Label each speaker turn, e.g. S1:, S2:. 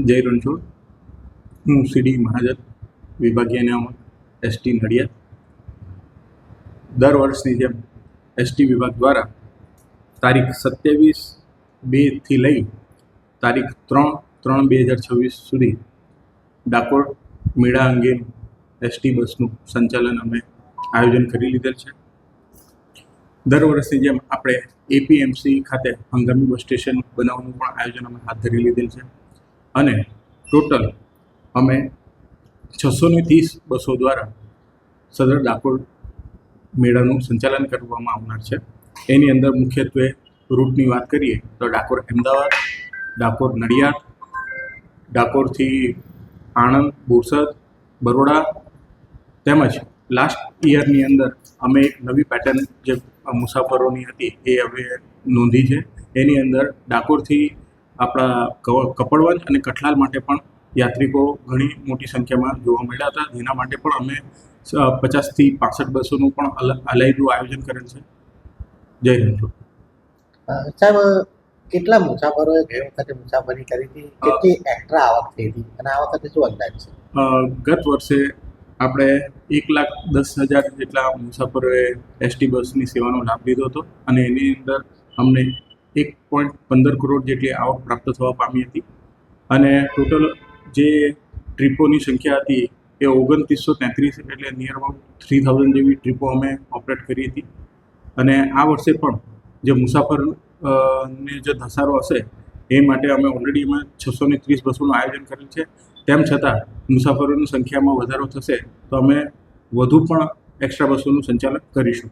S1: જય રણછોડ, હું સીડી મહાજન વિભાગીય નિયામક એસટી નડિયાદ. દર વર્ષની જેમ એસટી વિભાગ દ્વારા તારીખ 27/2 લઈ તારીખ 3/3/2026 સુધી ડાકોર મેળા અંગેનું એસટી બસનું સંચાલન અમે આયોજન કરી લીધેલ છે. દર વર્ષની જેમ આપણે એપીએમસી ખાતે હંગામી બસ સ્ટેશન બનાવવાનું પણ આયોજન અમે હાથ ધરી લીધેલ છે અને ટોટલ અમે 630 બસો દ્વારા સદર ડાકોર મેળાનું સંચાલન કરવામાં આવનાર છે. એની અંદર મુખ્યત્વે રૂટની વાત કરીએ તો ડાકોર અમદાવાદ, ડાકોર નડિયાદ, ડાકોરથી આણંદ, બોરસદ, બરોડા તેમજ લાસ્ટ યરની અંદર અમે એક નવી પેટર્ન જે મુસાફરોની હતી એ હવે નોંધી છે. એની અંદર ડાકોરથી આપણા કપડવંજ અને કઠલાલ માટે પણ યાત્રિકો ઘણી મોટી સંખ્યામાં જોવા મળ્યા હતા, જેના માટે પણ અમે 50 થી 65 બસોનું પણ અલાયદું આયોજન કરેલ છે. જય હિન્દ.
S2: સાહેબ, કેટલા મુસાફરોએ ગઈ વખતે મુસાફરી કરી હતી, કેટલી એક્સ્ટ્રા આવક થઈ હતી અને આ વખતે શું અંદાજ છે?
S1: ગત વર્ષે આપણે 1,10,000 જેટલા મુસાફરોએ એસટી બસની સેવાનો લાભ લીધો હતો અને એની અંદર અમને 1.15 કરોડ જેટલી આવક પ્રાપ્ત થવા પામી હતી અને ટોટલ જે ટ્રીપોની સંખ્યા હતી એ 2933, એટલે નિયર અબાઉટ 3000 જેવી ટ્રીપો અમે ઓપરેટ કરી હતી. અને આ વર્ષે પણ જે મુસાફરને જે ધસારો હશે એ માટે અમે ઓલરેડી 630 બસોનું આયોજન કરેલ છે. તેમ છતાં મુસાફરોની સંખ્યામાં વધારો થશે તો અમે વધુ પણ એક્સ્ટ્રા બસોનું સંચાલન કરીશું.